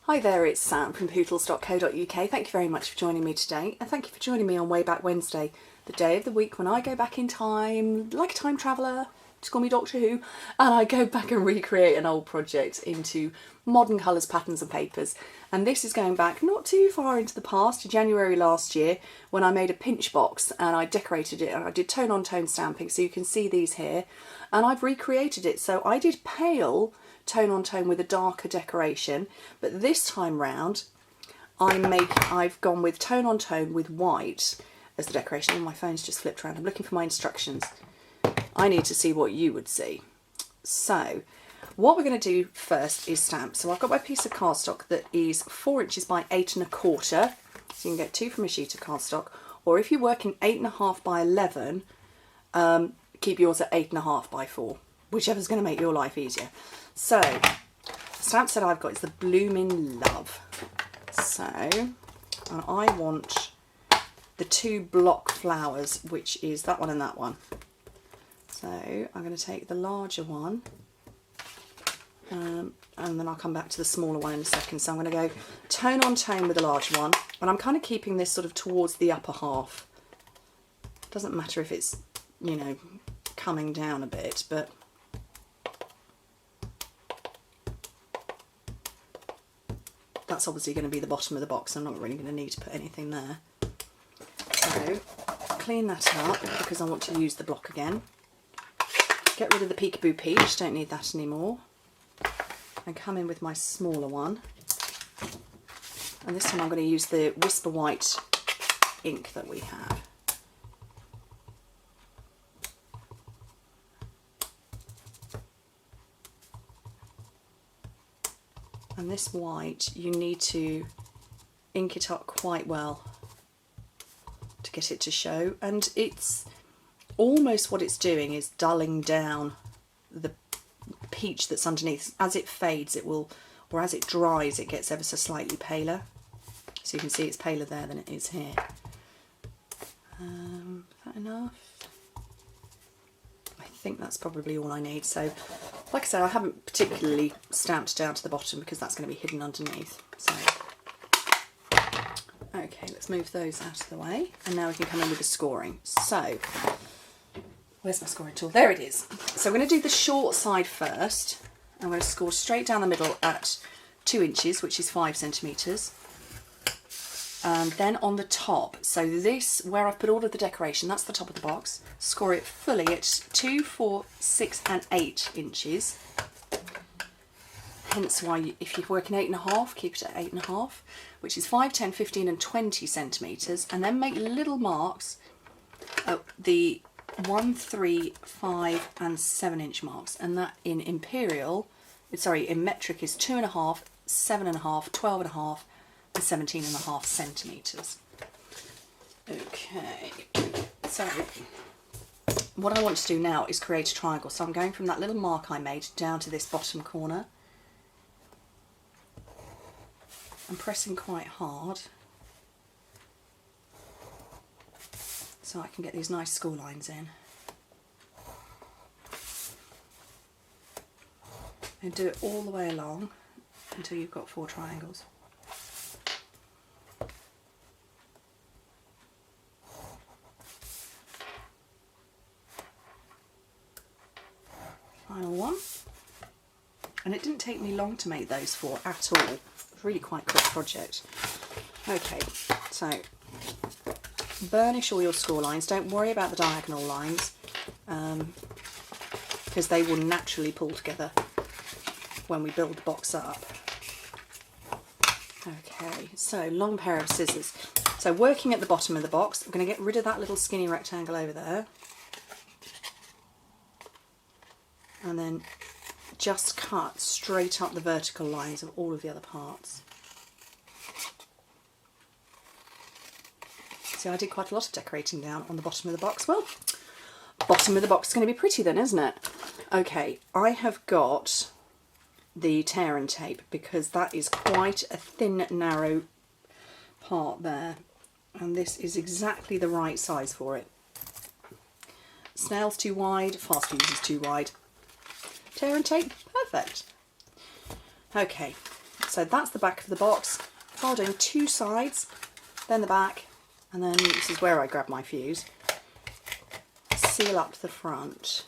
Hi there, it's Sam from Pootles.co.uk. Thank you very much for joining me today, and thank you for joining me on Way Back Wednesday, the day of the week when I go back in time, like a time traveller, just call me Doctor Who, and I go back and recreate an old project into modern colours, patterns and papers. And this is going back not too far into the past, to January last year, when I made a pinch box and I decorated it and I did tone on tone stamping, so you can see these here, and I've recreated it. So I did pale tone on tone with a darker decoration, but this time round I've gone with tone on tone with white as the decoration. And my phone's just flipped around. I'm looking for my instructions. I need to see what you would see. So what we're going to do first is stamp. So I've got my piece of cardstock that is 4 inches by 8 1/4, so you can get 2 from a sheet of cardstock, or if you're working 8 1/2 by 11, keep yours at 8 1/2 by 4, whichever's going to make your life easier. So, the stamp set I've got is the Bloomin' Love. So, and I want the 2 block flowers, which is that one and that one. So, I'm going to take the larger one, and then I'll come back to the smaller one in a second. So I'm going to go tone on tone with the larger one, and I'm kind of keeping this sort of towards the upper half. Doesn't matter if it's, you know, coming down a bit, but that's obviously going to be the bottom of the box. I'm not really going to need to put anything there. So clean that up because I want to use the block again. Get rid of the Peekaboo Peach, don't need that anymore. And come in with my smaller one. And this time I'm going to use the Whisper White ink that we have. And this white, you need to ink it up quite well to get it to show. And it's almost what it's doing is dulling down the peach that's underneath. As it fades, it will, or as it dries, it gets ever so slightly paler. So you can see it's paler there than it is here. Is that enough? I think that's probably all I need. So, like I said, I haven't particularly stamped down to the bottom because that's going to be hidden underneath. So, okay, let's move those out of the way, and now we can come in with the scoring. So, where's my scoring tool? There it is. So I'm going to do the short side first. I'm going to score straight down the middle at 2 inches, which is 5 centimetres. And then on the top, so this, where I've put all of the decoration, that's the top of the box, score it fully at 2, 4, 6 and 8 inches. Hence why if you're working 8 1/2, keep it at 8 1/2, which is 5, 10, 15 and 20 centimetres. And then make little marks at the 1, 3, 5 and 7 inch marks. And that in imperial, sorry, in metric is 2 1/2, 7 1/2, 12 1/2 and 17 1/2 centimetres. Okay, so what I want to do now is create a triangle. So I'm going from that little mark I made down to this bottom corner. I'm pressing quite hard so I can get these nice score lines in. And do it all the way along until you've got 4 triangles. Final one. And it didn't take me long to make those 4 at all. It was really quite a quick project. Okay, so burnish all your score lines. Don't worry about the diagonal lines because they will naturally pull together when we build the box up. Okay, so long pair of scissors. So working at the bottom of the box, I'm going to get rid of that little skinny rectangle over there. And then just cut straight up the vertical lines of all of the other parts. See, I did quite a lot of decorating down on the bottom of the box. Well, bottom of the box is going to be pretty then, isn't it? Okay, I have got the tear and tape because that is quite a thin, narrow part there. And this is exactly the right size for it. Snail's too wide, fast fuse is too wide. Tear and tape, perfect. Okay, So that's the back of the box, folding 2 sides, then the back, and then this is where I grab my fuse. Seal up the front.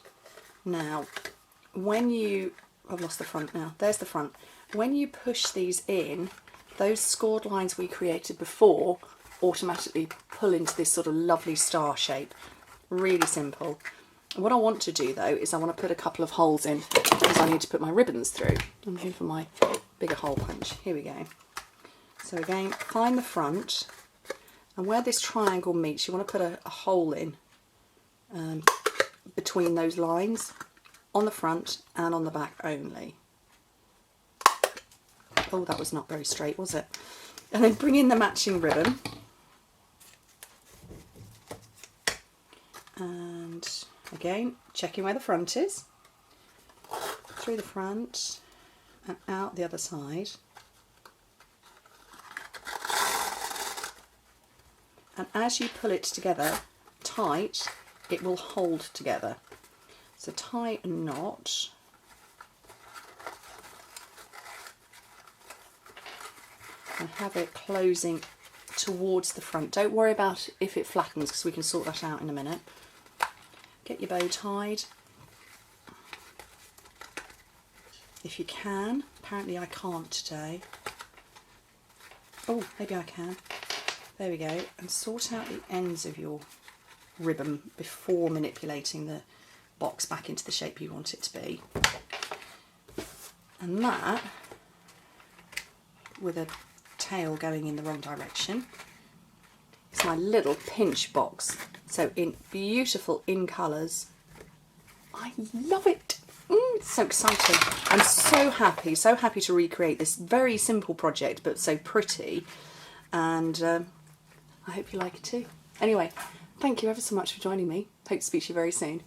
Now, when you, I've lost the front now, there's the front. When you push these in, those scored lines we created before automatically pull into this sort of lovely star shape. Really simple. What I want to do though is I want to put a couple of holes in because I need to put my ribbons through. I'm here for my bigger hole punch. Here we go. So again, find the front, and where this triangle meets you want to put a hole in between those lines on the front and on the back only. Oh, that was not very straight, was it? And then bring in the matching ribbon. And again, checking where the front is. Through the front and out the other side. And as you pull it together tight, it will hold together. So tie a knot. And have it closing towards the front. Don't worry about if it flattens because we can sort that out in a minute. Get your bow tied. If you can. Apparently I can't today. Oh, maybe I can. There we go. And sort out the ends of your ribbon before manipulating the box back into the shape you want it to be. And that, with a tail going in the wrong direction, is my little pinch box. So in beautiful in colours. I love it. It's so exciting. I'm so happy to recreate this very simple project but so pretty, and I hope you like it too. Anyway, thank you ever so much for joining me. Hope to speak to you very soon.